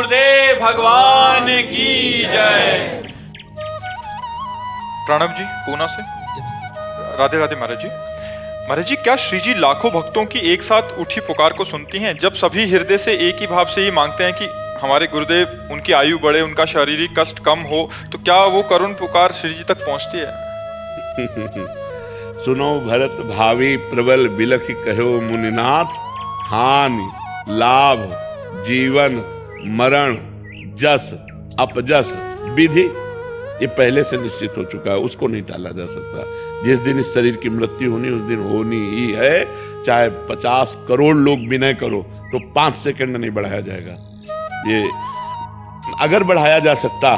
गुरुदेव भगवान की जय। प्रणव जी पूना से। राधे राधे महाराज जी। महाराज जी, क्या श्री जी लाखों भक्तों की एक साथ उठी पुकार को सुनती हैं? जब सभी हृदय से एक ही भाव से ही मांगते हैं कि हमारे गुरुदेव, उनकी आयु बढ़े, उनका शारीरिक कष्ट कम हो, तो क्या वो करुण पुकार श्री जी तक पहुंचती है? सुनो भरत भावी प्रबल बिलख कहो मुनिनाथ, हानि लाभ जीवन मरण जस अपजस विधि ये पहले से निश्चित हो चुका है, उसको नहीं टाला जा सकता। जिस दिन इस शरीर की मृत्यु होनी उस दिन होनी ही है, चाहे 50 करोड़ लोग विनय करो तो 5 सेकंड नहीं बढ़ाया जाएगा। ये अगर बढ़ाया जा सकता,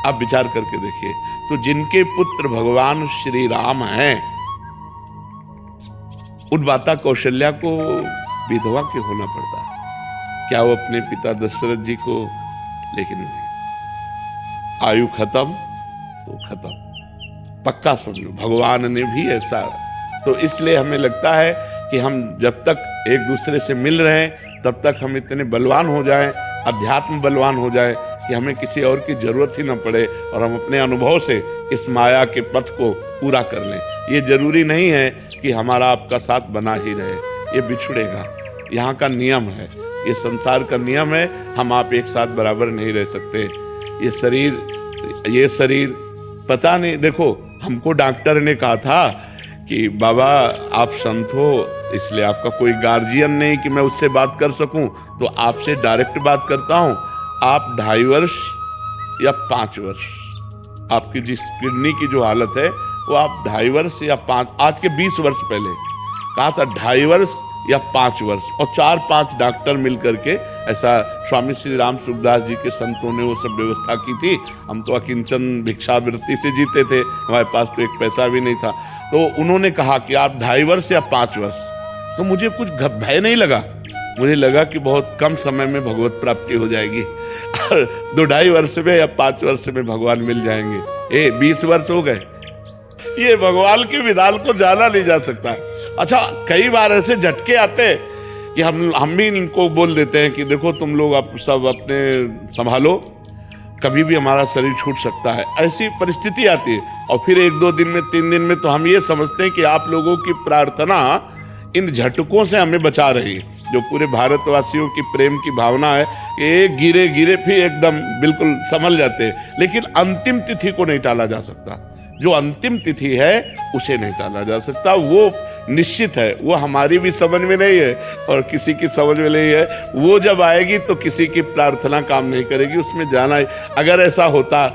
आप विचार करके देखिए, तो जिनके पुत्र भगवान श्री राम हैं, उन माता कौशल्या को विधवा क्यों होना पड़ता है? क्या वो अपने पिता दशरथ जी को, लेकिन नहीं, आयु खत्म तो खत्म, पक्का समझो भगवान ने भी ऐसा। तो इसलिए हमें लगता है कि हम जब तक एक दूसरे से मिल रहे हैं तब तक हम इतने बलवान हो जाएं, अध्यात्म बलवान हो जाए कि हमें किसी और की जरूरत ही न पड़े और हम अपने अनुभव से इस माया के पथ को पूरा कर लें। ये जरूरी नहीं है कि हमारा आपका साथ बना ही रहे, ये बिछुड़ेगा। यहाँ का नियम है, ये संसार का नियम है, हम आप एक साथ बराबर नहीं रह सकते। ये शरीर पता नहीं, देखो हमको डॉक्टर ने कहा था कि बाबा आप संत हो, इसलिए आपका कोई गार्जियन नहीं कि मैं उससे बात कर सकूं, तो आपसे डायरेक्ट बात करता हूं। आप 2.5 वर्ष या 5 वर्ष, आपकी जिस किडनी की जो हालत है वो आप 2.5 वर्ष या 5, आज के 20 वर्ष पहले कहा था 2.5 वर्ष या 5 वर्ष, और 4-5 डॉक्टर मिलकर के ऐसा स्वामी श्री राम सुखदास जी के संतों ने वो सब व्यवस्था की थी। हम तो अकिंचन भिक्षावृत्ति से जीते थे, हमारे पास तो एक पैसा भी नहीं था। तो उन्होंने कहा कि आप 2.5 वर्ष या 5 वर्ष, तो मुझे कुछ भय नहीं लगा, मुझे लगा कि बहुत कम समय में भगवत प्राप्ति हो जाएगी और 2-2.5 वर्ष में या 5 वर्ष में भगवान मिल जाएंगे। 20 वर्ष हो गए, ये भगवान के विधान को जाना नहीं जा सकता। अच्छा, कई बार ऐसे झटके आते हैं कि हम भी इनको बोल देते हैं कि देखो तुम लोग आप सब अपने संभालो, कभी भी हमारा शरीर छूट सकता है, ऐसी परिस्थिति आती है। और फिर 1-2 दिन में 3 दिन में तो हम ये समझते हैं कि आप लोगों की प्रार्थना इन झटकों से हमें बचा रही है। जो पूरे भारतवासियों की प्रेम की भावना है, एक गिरे गिरे फिर एकदम बिल्कुल संभल जाते हैं। लेकिन अंतिम तिथि को नहीं टाला जा सकता, जो अंतिम तिथि है उसे नहीं टाला जा सकता, वो निश्चित है, वो हमारी भी समझ में नहीं है और किसी की समझ में नहीं है। वो जब आएगी तो किसी की प्रार्थना काम नहीं करेगी, उसमें जाना है। अगर ऐसा होता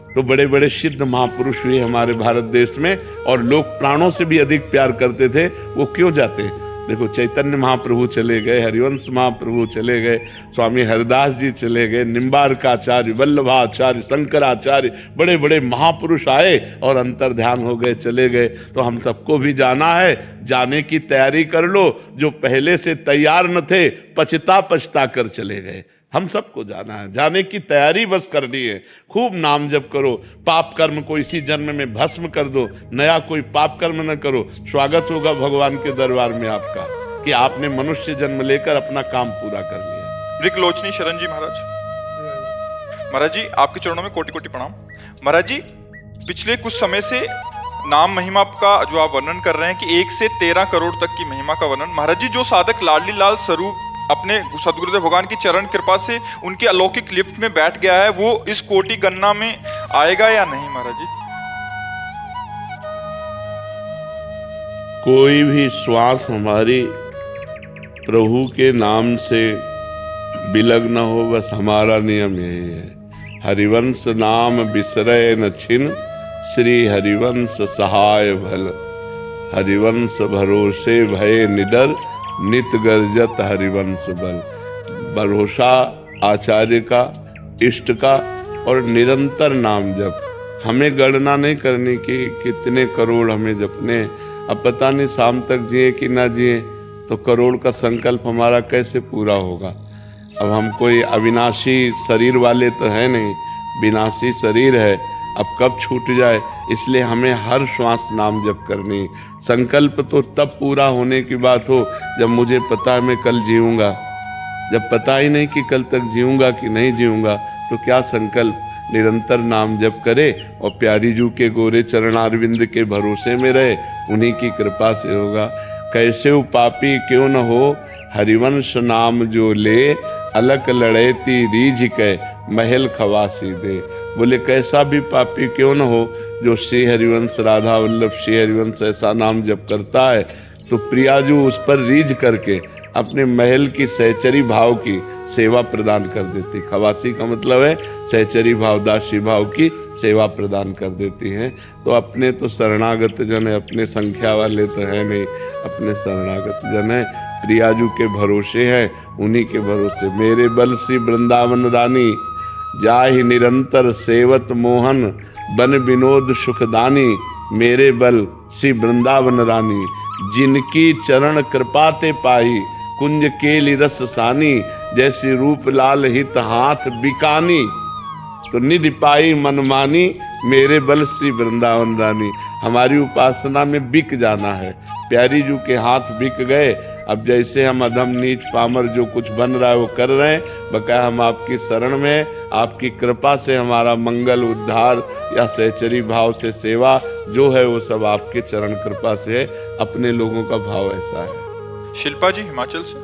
तो बड़े बड़े सिद्ध महापुरुष हुए हमारे भारत देश में, और लोग प्राणों से भी अधिक प्यार करते थे, वो क्यों जाते? देखो चैतन्य महाप्रभु चले गए, हरिवंश महाप्रभु चले गए, स्वामी हरिदास जी चले गए, निम्बारकाचार्य, वल्लभाचार्य, शंकराचार्य, बड़े बड़े महापुरुष आए और अंतर्ध्यान हो गए, चले गए। तो हम सबको भी जाना है, जाने की तैयारी कर लो। जो पहले से तैयार न थे पछता कर चले गए। हम सबको जाना है, जाने की तैयारी बस करनी है। खूब नाम जप करो, पाप कर्म को इसी जन्म में भस्म कर दो, नया कोई पाप कर्म न करो। स्वागत होगा भगवान के दरबार में आपका कि आपने मनुष्य जन्म लेकर अपना काम पूरा कर लिया। ऋकलोचनी शरण जी महाराज। महाराज जी, आपके चरणों में कोटि कोटि प्रणाम। महाराज जी, पिछले कुछ समय से नाम महिमा का जो आप वर्णन कर रहे हैं कि 1 से 13 करोड़ तक की महिमा का वर्णन, महाराज जी जो साधक लाडली लाल स्वरूप अपने सदगुरुदेव भगवान की चरण कृपा से उनकी अलौकिक लिफ्ट में बैठ गया है, वो इस कोटि गणना में आएगा या नहीं महाराज जी? कोई भी श्वास हमारी प्रभु के नाम से विलग न हो, बस हमारा नियम यही है। हरिवंश नाम बिसरय न छिन, श्री हरिवंश सहाय भल। हरिवंश भरोसे भय निडर, नित गर्जत हरिवंश बल। भरोसा आचार्य का, इष्ट का और निरंतर नाम जप। हमें गणना नहीं करने की कितने करोड़ हमें जपने। अब पता नहीं शाम तक जिए कि ना जिए, तो करोड़ का संकल्प हमारा कैसे पूरा होगा। अब हम कोई अविनाशी शरीर वाले तो है नहीं, विनाशी शरीर है, अब कब छूट जाए। इसलिए हमें हर श्वास नाम जप करनी। संकल्प तो तब पूरा होने की बात हो जब मुझे पता है मैं कल जीऊंगा, जब पता ही नहीं कि कल तक जीऊंगा कि नहीं जीऊंगा, तो क्या संकल्प, निरंतर नाम जप करे और प्यारी जू के गोरे चरणारविंद के भरोसे में रहे, उन्हीं की कृपा से होगा। कैसे वो पापी क्यों न हो, हरिवंश नाम जो ले, अलक लड़ेती रीझ के महल खवासी दे। बोले कैसा भी पापी क्यों न हो, जो श्री हरिवंश राधा वल्लभ श्री हरिवंश ऐसा नाम जप करता है, तो प्रियाजू उस पर रीझ करके अपने महल की सहचरी भाव की सेवा प्रदान कर देती। खवासी का मतलब है सहचरी भाव, दासी भाव की सेवा प्रदान कर देती हैं। तो अपने तो शरणागत जन है, अपने संख्या वाले तो है नहीं, अपने शरणागत जन है, प्रियाजू के भरोसे हैं, उन्हीं के भरोसे। मेरे बल श्री वृंदावन रानी, जाहि निरंतर सेवत मोहन, बन विनोद सुखदानी। मेरे बल श्री वृंदावन रानी, जिनकी चरण कृपा ते पाई, कुंज केली रस सानी। जैसी रूप लाल हित हाथ बिकानी, तो निधि पाई मनमानी। मेरे बल श्री वृंदावन रानी, हमारी उपासना में बिक जाना है। प्यारी जू के हाथ बिक गए। अब जैसे हम अधम नीच पामर जो कुछ बन रहा है वो कर रहे हैं, बकाया हम आपकी शरण में, आपकी कृपा से हमारा मंगल उद्धार या सहचरी भाव से सेवा जो है वो सब आपके चरण कृपा से है। अपने लोगों का भाव ऐसा है। शिल्पा जी हिमाचल से।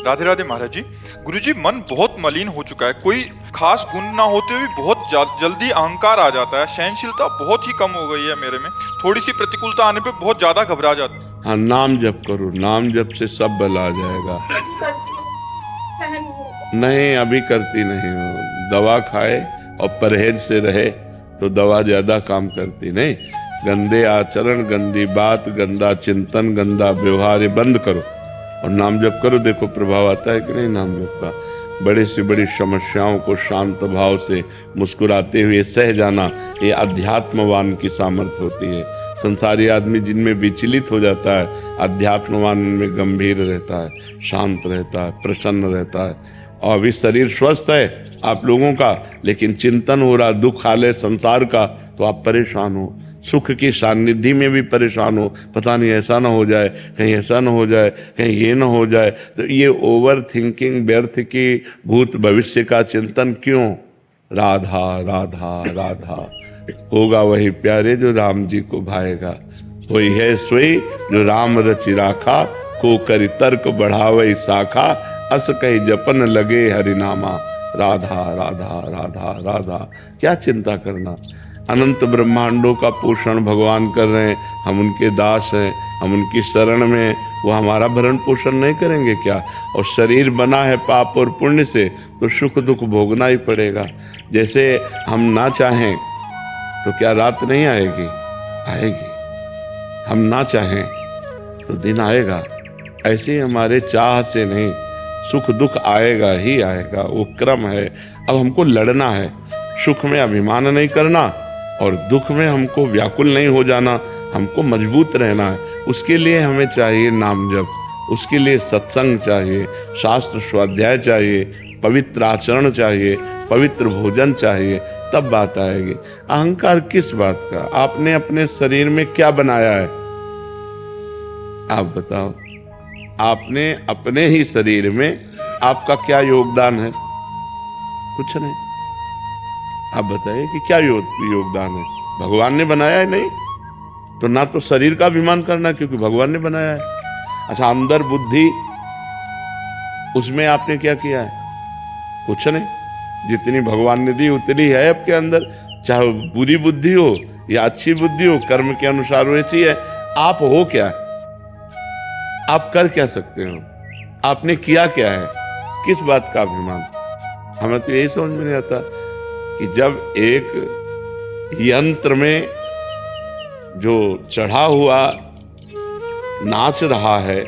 राधे राधे महाराज जी। गुरुजी, मन बहुत मलिन हो चुका है, कोई खास गुण ना होते हुए बहुत जल्दी अहंकार आ जाता है, सहनशीलता बहुत ही कम हो गई है मेरे में, थोड़ी सी प्रतिकूलता आने पे बहुत ज्यादा घबरा जाता है। हाँ, नाम जप करो, नाम जप से सब बल आ जाएगा। नहीं, अभी करती नहीं हो। दवा खाए और परहेज से रहे तो दवा ज्यादा काम करती नहीं। गंदे आचरण, गंदी बात, गंदा चिंतन, गंदा व्यवहार बंद करो और नाम जप करो। देखो प्रभाव आता है कि नहीं नाम जप का। बड़े से बड़ी समस्याओं को शांत भाव से मुस्कुराते हुए सह जाना, ये अध्यात्मवान की सामर्थ्य होती है। संसारी आदमी जिनमें विचलित हो जाता है, अध्यात्मवान में गंभीर रहता है, शांत रहता है, प्रसन्न रहता है। और अभी शरीर स्वस्थ है आप लोगों का, लेकिन चिंतन हो रहा, दुख हाल है संसार का, तो आप परेशान हो। सुख की सानिध्य में भी परेशान हो, पता नहीं ऐसा ना हो जाए, कहीं ऐसा ना हो जाए, कहीं ये ना हो जाए। तो ये ओवर थिंकिंग, व्यर्थ की भूत भविष्य का चिंतन क्यों? राधा राधा राधा होगा वही प्यारे जो राम जी को भाएगा। वही है सोई जो राम रचि राखा, को करि तर्क बढ़ावई शाखा, अस कही जपन लगे हरिनामा। राधा राधा राधा राधा, क्या चिंता करना। अनंत ब्रह्मांडों का पोषण भगवान कर रहे हैं, हम उनके दास हैं, हम उनकी शरण में, वो हमारा भरण पोषण नहीं करेंगे क्या? और शरीर बना है पाप और पुण्य से, तो सुख दुख भोगना ही पड़ेगा। जैसे हम ना चाहें तो क्या रात नहीं आएगी? आएगी। हम ना चाहें तो दिन आएगा। ऐसे ही हमारे चाह से नहीं, सुख दुख आएगा ही आएगा, वो क्रम है। अब हमको लड़ना है, सुख में अभिमान नहीं करना और दुख में हमको व्याकुल नहीं हो जाना, हमको मजबूत रहना है। उसके लिए हमें चाहिए नाम जप, उसके लिए सत्संग चाहिए, शास्त्र स्वाध्याय चाहिए, पवित्र आचरण चाहिए, पवित्र भोजन चाहिए, तब बात आएगी। अहंकार किस बात का? आपने अपने शरीर में क्या बनाया है? आप बताओ। आपने अपने ही शरीर में आपका क्या योगदान है? कुछ नहीं। आप बताइए कि क्या योगदान है? भगवान ने बनाया है? नहीं। तो ना तो शरीर का अभिमान करना, क्योंकि भगवान ने बनाया है। अच्छा, अंदर बुद्धि, उसमें आपने क्या किया है? कुछ नहीं। जितनी भगवान ने दी उतनी है आपके अंदर, चाहे बुरी बुद्धि हो या अच्छी बुद्धि हो, कर्म के अनुसार वैसी है। आप हो क्या? आप कर क्या सकते हो? आपने किया क्या है? किस बात का अभिमान? हमें तो यही समझ में नहीं आता कि जब एक यंत्र में जो चढ़ा हुआ नाच रहा है,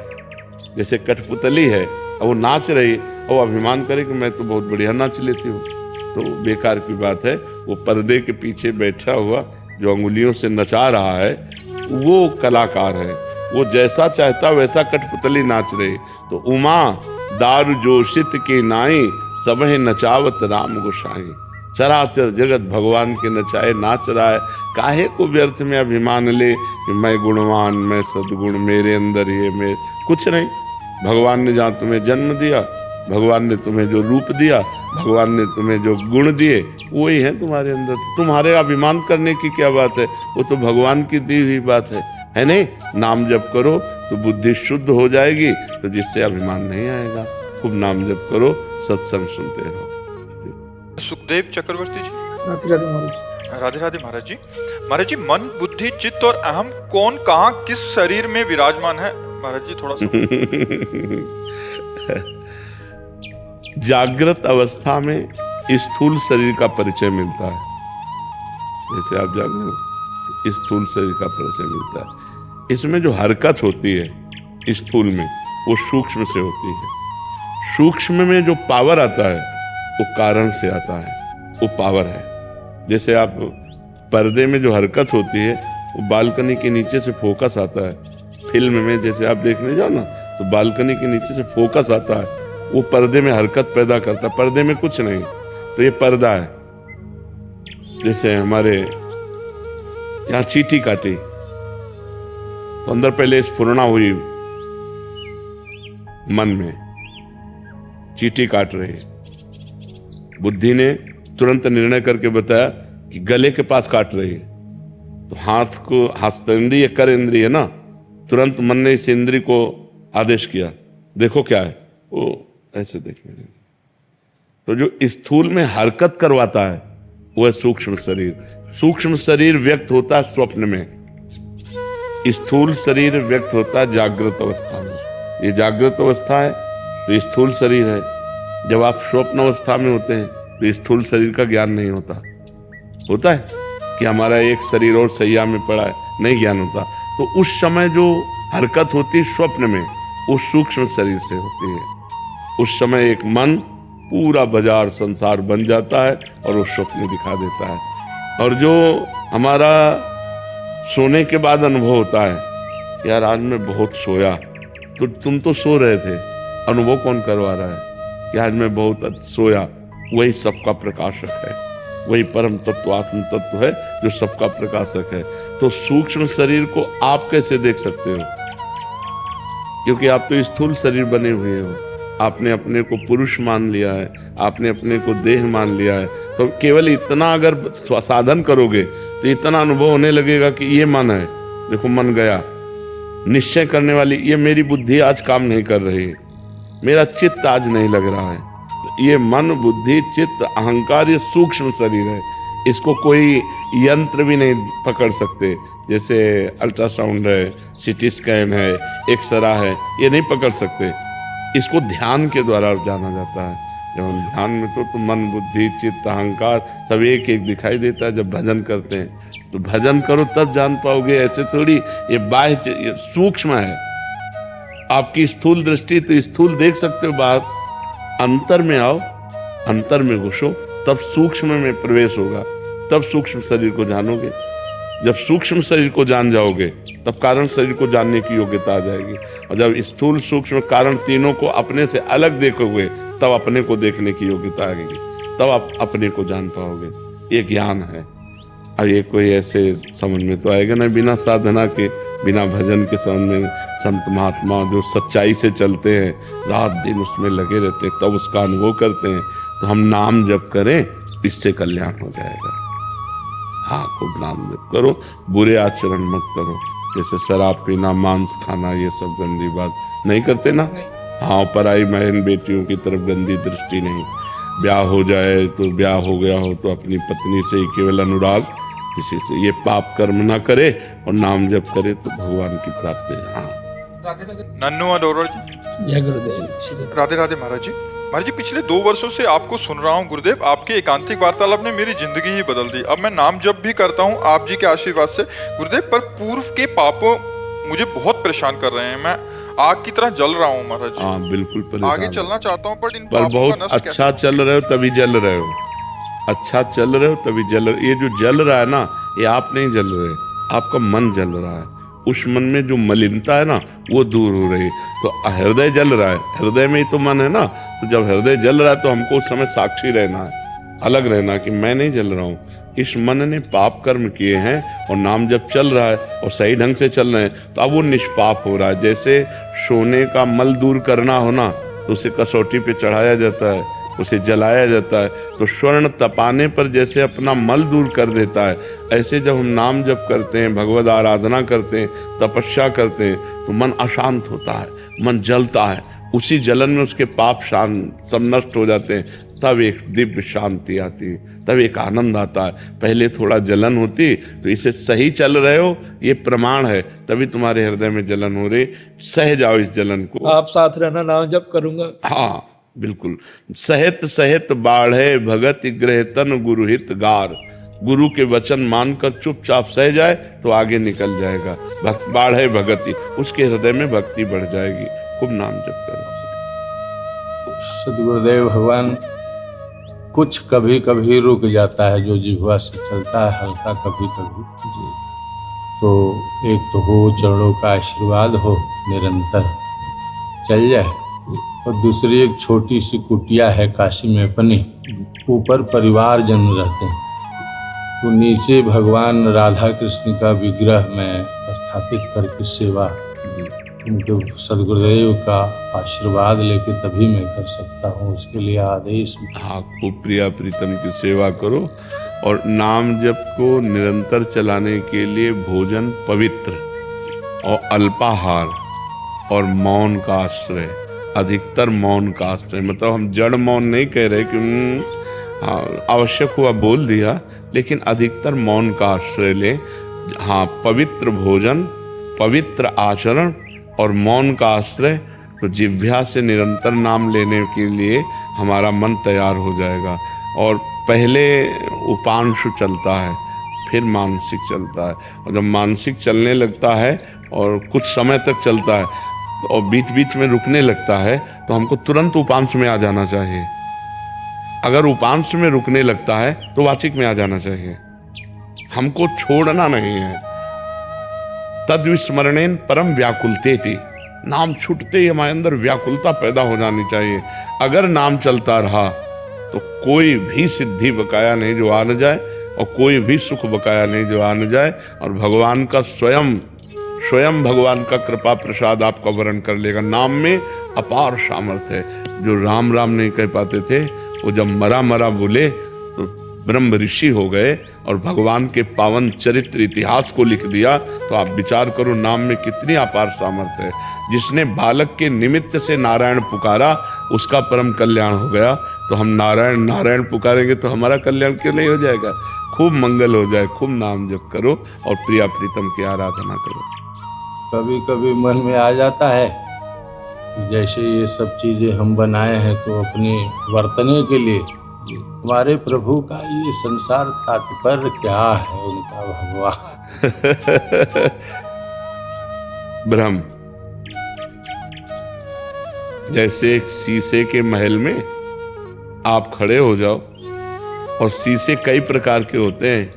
जैसे कठपुतली है, और वो नाच रही, और अभिमान करे कि मैं तो बहुत बढ़िया नाच लेती हूँ, तो बेकार की बात है। वो पर्दे के पीछे बैठा हुआ जो अंगुलियों से नचा रहा है, वो कलाकार है। वो जैसा चाहता वैसा कठपुतली नाच रही। तो उमा दारू जोशित की नाई, सबहे नचावत राम गोसाई। चराचर जगत भगवान के नचाए नाच रहा है। काहे को व्यर्थ में अभिमान ले कि मैं गुणवान, मैं सद्गुण, मेरे अंदर ये, मैं कुछ नहीं। भगवान ने जहाँ तुम्हें जन्म दिया भगवान ने तुम्हें जो रूप दिया, भगवान ने तुम्हें जो गुण दिए, वही है तुम्हारे अंदर। तुम्हारे अभिमान करने की क्या बात है, वो तो भगवान की दी हुई बात है नहीं? नाम जप करो तो बुद्धि शुद्ध हो जाएगी, तो जिससे अभिमान नहीं आएगा। खूब नाम जप करो, सत्संग सुनते रहो। सुखदेव चक्रवर्ती जी। राधे राधे महाराज। राधे राधे महाराज जी। महाराज जी, मन, बुद्धि, चित्त और अहम कौन कहाँ किस शरीर में विराजमान है? महाराज जी थोड़ा सा। जागृत अवस्था में स्थूल शरीर का परिचय मिलता है। जैसे आप जागे तो स्थूल शरीर का परिचय मिलता है। इसमें जो हरकत होती है स्थूल में, वो सूक्ष्म से होती है। सूक्ष्म में जो पावर आता है वो कारण से आता है, वो पावर है। जैसे आप पर्दे में जो हरकत होती है, वो बालकनी के नीचे से फोकस आता है। फिल्म में जैसे आप देखने जाओ ना, तो बालकनी के नीचे से फोकस आता है, वो पर्दे में हरकत पैदा करता है। पर्दे में कुछ नहीं, तो ये पर्दा है। जैसे हमारे यहाँ चींटी काटी, तो अंदर पहले स्फुरणा हुई मन में, चींटी काट रही। बुद्धि ने तुरंत निर्णय करके बताया कि गले के पास काट रही है। तो हाथ को, हस्तेंद्रिय कर इंद्रिय है ना, तुरंत मन ने इस इंद्रिय को आदेश किया, देखो क्या है, वो ऐसे देखने लगे। तो जो स्थूल में हरकत करवाता है वो है सूक्ष्म शरीर। सूक्ष्म शरीर व्यक्त होता है स्वप्न में, स्थूल शरीर व्यक्त होता है जागृत अवस्था में। ये जागृत अवस्था है तो स्थूल शरीर है। जब आप स्वप्न अवस्था में होते हैं तो स्थूल शरीर का ज्ञान नहीं होता है कि हमारा एक शरीर और सैया में पड़ा है, नहीं ज्ञान होता। तो उस समय जो हरकत होती है स्वप्न में, वो सूक्ष्म शरीर से होती है। उस समय एक मन पूरा बाजार संसार बन जाता है और वो स्वप्न दिखा देता है। और जो हमारा सोने के बाद अनुभव होता है, यार आज मैं बहुत सोया, तो तुम तो सो रहे थे, अनुभव कौन करवा रहा है कि आज मैं बहुत सोया? वही सबका प्रकाशक है, वही परम तत्व आत्म तत्व है जो सबका प्रकाशक है। तो सूक्ष्म शरीर को आप कैसे देख सकते हो? क्योंकि आप तो स्थूल शरीर बने हुए हो। आपने अपने को पुरुष मान लिया है, आपने अपने को देह मान लिया है। तो केवल इतना अगर साधन करोगे तो इतना अनुभव होने लगेगा कि ये मन है, देखो मन गया। निश्चय करने वाली, ये मेरी बुद्धि आज काम नहीं कर रही है, मेरा चित्त आज नहीं लग रहा है। ये मन, बुद्धि, चित्त, अहंकार, ये सूक्ष्म शरीर है। इसको कोई यंत्र भी नहीं पकड़ सकते। जैसे अल्ट्रासाउंड है, सीटी स्कैन है, एक्सरा है, ये नहीं पकड़ सकते। इसको ध्यान के द्वारा जाना जाता है। जब हम ध्यान में तो मन, बुद्धि, चित्त, अहंकार सब एक एक दिखाई देता है। जब भजन करते हैं तो भजन करो तब जान पाओगे, ऐसे थोड़ी। ये बाह्य सूक्ष्म है। आपकी स्थूल दृष्टि तो स्थूल देख सकते हो बाहर, अंतर में आओ, अंतर में घुसो, तब सूक्ष्म में प्रवेश होगा, तब सूक्ष्म शरीर को जानोगे। जब सूक्ष्म शरीर को जान जाओगे तब कारण शरीर को जानने की योग्यता आ जाएगी। और जब स्थूल, सूक्ष्म, कारण तीनों को अपने से अलग देखोगे तब अपने को देखने की योग्यता आएगी, तब आप अपने को जान पाओगे। ये ज्ञान है। अब ये कोई ऐसे समझ में तो आएगा ना बिना साधना के, बिना भजन के समझ में। संत महात्मा जो सच्चाई से चलते हैं, रात दिन उसमें लगे रहते हैं, तब उसका अनुभव करते हैं। तो हम नाम जप करें, इससे कल्याण हो जाएगा। हाँ, खूब नाम जप करो, बुरे आचरण मत करो। जैसे शराब पीना, मांस खाना, ये सब गंदी बात नहीं करते ना। हाँ, पराई बहन बेटियों की तरफ गंदी दृष्टि नहीं। ब्याह हो जाए तो ब्याह हो गया हो तो अपनी पत्नी से ही केवल अनुराग, किसी से ये पाप कर्म ना करे और नाम जप करे तो भगवान की प्राप्ति है। हाँ। नन्नू अरोरा जी। जय गुरुदेव। राधे राधे महाराज जी। महाराज जी, पिछले 2 वर्षों से आपको सुन रहा हूँ गुरुदेव। आपके एकांतिक वार्तालाप ने मेरी जिंदगी ही बदल दी। अब मैं नाम जप भी करता हूँ आप जी के आशीर्वाद से गुरुदेव। पर पूर्व के पापों मुझे बहुत परेशान कर रहे हैं। मैं आग की तरह जल रहा हूँ महाराज जी। हाँ, बिल्कुल परेशान। आगे चलना चाहता हूँ पर इन पर बहुत अच्छा चल रहे हो तभी जल रहे हो। अच्छा चल रहे हो तभी जल रहे। ये जो जल रहा है ना, ये आप नहीं जल रहे, आपका मन जल रहा है। उस मन में जो मलिनता है ना, वो दूर हो रही है। तो हृदय जल रहा है, हृदय में ही तो मन है ना। तो जब हृदय जल रहा है तो हमको उस समय साक्षी रहना है, अलग रहना कि मैं नहीं जल रहा हूँ। इस मन ने पाप कर्म किए हैं और नाम जब चल रहा है और सही ढंग से चल रहे हैं तो अब वो निष्पाप हो रहा है। जैसे सोने का मल दूर करना हो ना, तो उसे कसौटी पे चढ़ाया जाता है, उसे जलाया जाता है। तो स्वर्ण तपाने पर जैसे अपना मल दूर कर देता है, ऐसे जब हम नाम जप करते हैं, भगवद आराधना करते हैं, तपस्या करते हैं, तो मन अशांत होता है, मन जलता है। उसी जलन में उसके पाप शांत सब नष्ट हो जाते हैं। तब एक दिव्य शांति आती है, तब एक आनंद आता है। पहले थोड़ा जलन होती, तो इसे सही चल रहे हो ये प्रमाण है, तभी तुम्हारे हृदय में जलन हो रही। सह जाओ इस जलन को। आप साथ रहना, नाम जप करूंगा। हाँ बिल्कुल। सहित सहित बाढ़े भगत ग्रह तन गुरुहित गार। गुरु के वचन मानकर चुपचाप सह जाए तो आगे निकल जाएगा। बाढ़े भगति, उसके हृदय में भक्ति बढ़ जाएगी। खूब नाम जप करो। सदगुरुदेव भगवान, कुछ कभी कभी रुक जाता है जो जिह्वा से चलता है हल्का कभी कभी, तो एक तो हो चरणों का आशीर्वाद हो निरंतर चल जाए, और दूसरी एक छोटी सी कुटिया है काशी में अपनी, ऊपर परिवार जन रहते हैं, तो नीचे भगवान राधा कृष्ण का विग्रह में स्थापित करके सेवा उनके सदगुरुदेव का आशीर्वाद लेके तभी मैं कर सकता हूँ। उसके लिए आदेश। हाँ, खूब प्रिया प्रीतम की सेवा करो। और नाम जप को निरंतर चलाने के लिए भोजन पवित्र और अल्पाहार और मौन का आश्रय, अधिकतर मौन का आश्रय। मतलब हम जड़ मौन नहीं कह रहे कि आवश्यक हुआ बोल दिया, लेकिन अधिकतर मौन का आश्रय लें। हाँ, पवित्र भोजन, पवित्र आचरण और मौन का आश्रय, तो जिह्वा से निरंतर नाम लेने के लिए हमारा मन तैयार हो जाएगा। और पहले उपांशु चलता है, फिर मानसिक चलता है। और जब मानसिक चलने लगता है और कुछ समय तक चलता है और बीच बीच में रुकने लगता है, तो हमको तुरंत उपांश में आ जाना चाहिए। अगर उपांश में रुकने लगता है तो वाचिक में आ जाना चाहिए। हमको छोड़ना नहीं है। तद विस्मरणेन परम व्याकुलतेति, नाम छूटते ही हमारे अंदर व्याकुलता पैदा हो जानी चाहिए। अगर नाम चलता रहा तो कोई भी सिद्धि बकाया नहीं जो आ न जाए, और कोई भी सुख बकाया नहीं जो आ न जाए। और भगवान का स्वयं भगवान का कृपा प्रसाद आपका वरण कर लेगा। नाम में अपार सामर्थ्य है। जो राम राम नहीं कह पाते थे, वो जब मरा मरा बोले तो ब्रह्म ऋषि हो गए और भगवान के पावन चरित्र इतिहास को लिख दिया। तो आप विचार करो नाम में कितनी अपार सामर्थ्य है। जिसने बालक के निमित्त से नारायण पुकारा, उसका परम कल्याण हो गया। तो हम नारायण नारायण पुकारेंगे तो हमारा कल्याण क्यों नहीं हो जाएगा? खूब मंगल हो जाए। खूब नाम जप करो और प्रिया प्रीतम की आराधना करो। कभी कभी मन में आ जाता है, जैसे ये सब चीजें हम बनाए हैं तो अपने वर्तने के लिए, हमारे प्रभु का ये संसार तात्पर्य क्या है उनका भगवान? ब्रह्म जैसे एक शीशे के महल में आप खड़े हो जाओ, और शीशे कई प्रकार के होते हैं।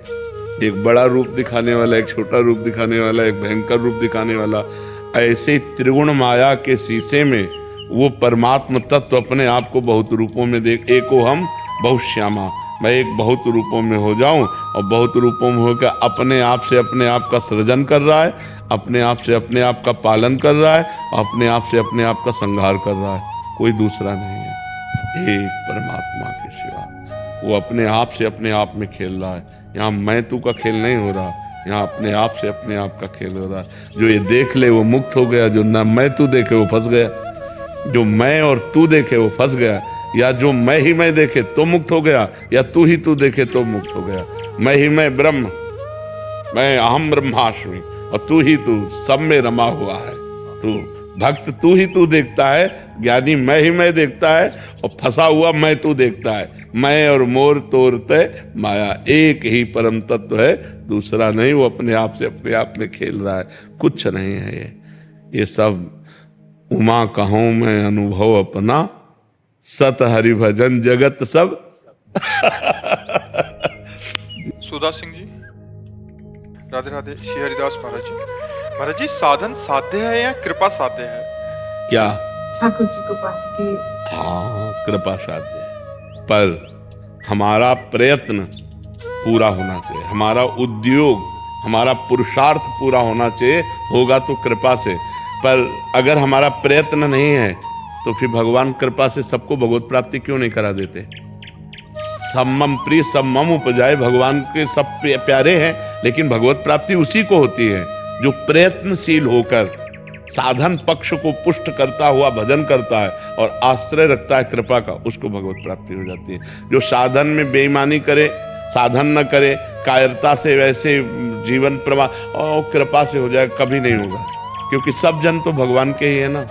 एक बड़ा रूप दिखाने वाला, एक छोटा रूप दिखाने वाला, एक भयंकर रूप दिखाने वाला। ऐसे ही त्रिगुण माया के शीशे में वो परमात्म तत्व अपने आप को बहुत रूपों में देख। एको हम बहुत श्यामा, मैं एक बहुत रूपों में हो जाऊं, और बहुत रूपों में होकर अपने आप से अपने आप का सृजन कर रहा है, अपने आप से अपने आप का पालन कर रहा है, अपने आप से अपने आप का संहार कर रहा है। कोई दूसरा नहीं है, एक परमात्मा के सिवा। वो अपने आप से अपने आप में खेल रहा है। यहाँ मैं तू का खेल नहीं हो रहा, यहाँ अपने आप से अपने आप का खेल हो रहा है। जो ये देख ले वो मुक्त हो गया, जो ना मैं तू देखे वो फंस गया। जो मैं और तू देखे वो फंस गया, या जो मैं ही मैं देखे तो मुक्त हो गया, या तू ही तू देखे तो मुक्त हो गया। मैं ही मैं ब्रह्म, मैं अहम ब्रह्मास्मि, और तू ही तू सब में रमा हुआ है। तू भक्त तू ही तू देखता है, ज्ञानी मैं ही मैं देखता है, और फंसा हुआ मैं तू देखता है। मैं और मोर तोरते माया, एक ही परम तत्व है, दूसरा नहीं। वो अपने आप से अपने आप में खेल रहा है, कुछ नहीं है ये सब। उमा कहूं मैं अनुभव अपना, सत हरि भजन जगत सब। सुधा सिंह जी, राधे राधे। श्री हरिदास महाराज जी। महाराज जी, साधन साध्य है या कृपा साध्य है? क्या? ठाकुर जी को पाने की। हाँ, कृपा साध्य है, पर हमारा प्रयत्न पूरा होना चाहिए, हमारा उद्योग, हमारा पुरुषार्थ पूरा होना चाहिए। होगा तो कृपा से, पर अगर हमारा प्रयत्न नहीं है तो फिर भगवान कृपा से सबको भगवत प्राप्ति क्यों नहीं करा देते? सम्मम प्रिय सम्मम उपजाए, भगवान के सब प्यारे हैं, लेकिन भगवत प्राप्ति उसी को होती है जो प्रयत्नशील होकर साधन पक्ष को पुष्ट करता हुआ भजन करता है और आश्रय रखता है कृपा का, उसको भगवत प्राप्ति हो जाती है। जो साधन में बेईमानी करे, साधन न करे, कायरता से वैसे जीवन प्रवाह और कृपा से हो जाए, कभी नहीं होगा, क्योंकि सब जन तो भगवान के ही है ना।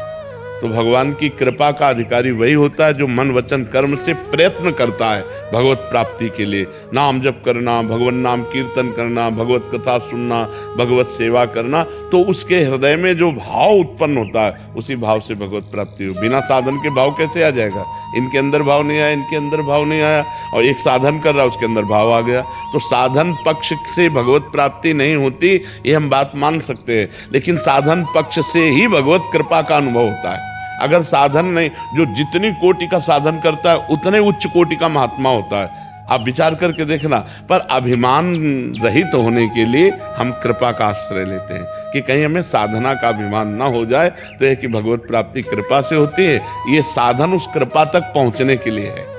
तो भगवान की कृपा का अधिकारी वही होता है जो मन वचन कर्म से प्रयत्न करता है भगवत प्राप्ति के लिए। नाम जप करना, भगवान नाम कीर्तन करना, भगवत कथा सुनना, भगवत सेवा करना, तो उसके हृदय में जो भाव उत्पन्न होता है उसी भाव से भगवत प्राप्ति हो। बिना साधन के भाव कैसे आ जाएगा? इनके अंदर भाव नहीं आया, इनके अंदर भाव नहीं आया, और एक साधन कर रहा उसके अंदर भाव आ गया। तो साधन पक्ष से भगवत प्राप्ति नहीं होती, ये हम बात मान सकते हैं, लेकिन साधन पक्ष से ही भगवत कृपा का अनुभव होता है। अगर साधन नहीं, जो जितनी कोटि का साधन करता है उतने उच्च कोटि का महात्मा होता है। आप विचार करके देखना। पर अभिमान रहित होने के लिए हम कृपा का आश्रय लेते हैं कि कहीं हमें साधना का अभिमान ना हो जाए। तो यह कि भगवत प्राप्ति कृपा से होती है, ये साधन उस कृपा तक पहुंचने के लिए है।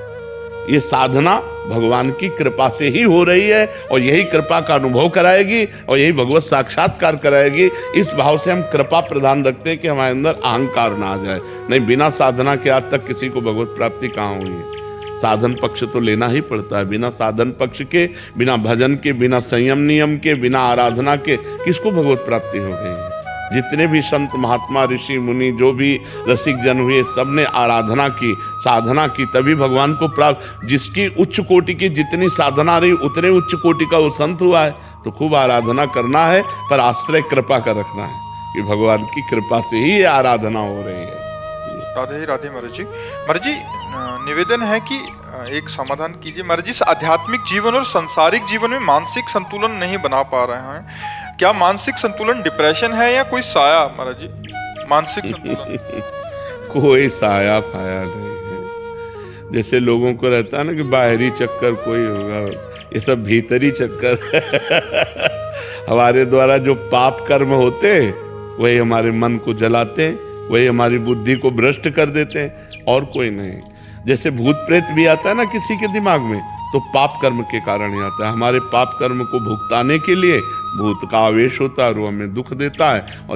ये साधना भगवान की कृपा से ही हो रही है और यही कृपा का अनुभव कराएगी और यही भगवत साक्षात्कार कराएगी। इस भाव से हम कृपा प्रदान रखते हैं कि हमारे अंदर अहंकार ना आ जाए। नहीं, बिना साधना के आज तक किसी को भगवत प्राप्ति कहाँ हुई है? साधन पक्ष तो लेना ही पड़ता है। बिना साधन पक्ष के, बिना भजन के, बिना संयम नियम के, बिना आराधना के किसको भगवत प्राप्ति हो गई है? जितने भी संत महात्मा ऋषि मुनि जो भी रसिक जन हुए, सबने आराधना की, साधना की, तभी भगवान को प्राप्त। जिसकी उच्च कोटि की जितनी साधना रही उतने उच्च कोटि का वो संत हुआ है। तो खूब आराधना करना है, पर आश्रय कृपा का रखना है कि भगवान की कृपा से ही ये आराधना हो रही है। राधे राधे महाराज जी। महाराज जी, निवेदन है कि एक समाधान कीजिए। महाराज जी, आध्यात्मिक जीवन और सांसारिक जीवन में मानसिक संतुलन नहीं बना पा रहे हैं। क्या मानसिक संतुलन डिप्रेशन है या कोई साया? महाराज जी, मानसिक संतुलन कोई साया फाया नहीं है। जैसे लोगों को रहता है ना कि बाहरी चक्कर कोई होगा, ये सब भीतरी चक्कर हमारे द्वारा जो पाप कर्म होते वही हमारे मन को जलाते, वही हमारी बुद्धि को भ्रष्ट कर देते हैं, और कोई नहीं। जैसे भूत प्रेत भी आता है ना किसी के दिमाग में, तो पाप कर्म के कारण ही आता है। हमारे पाप कर्म को भुगताने के लिए भूत का आवेश होता है और वो हमें दुख देता है। और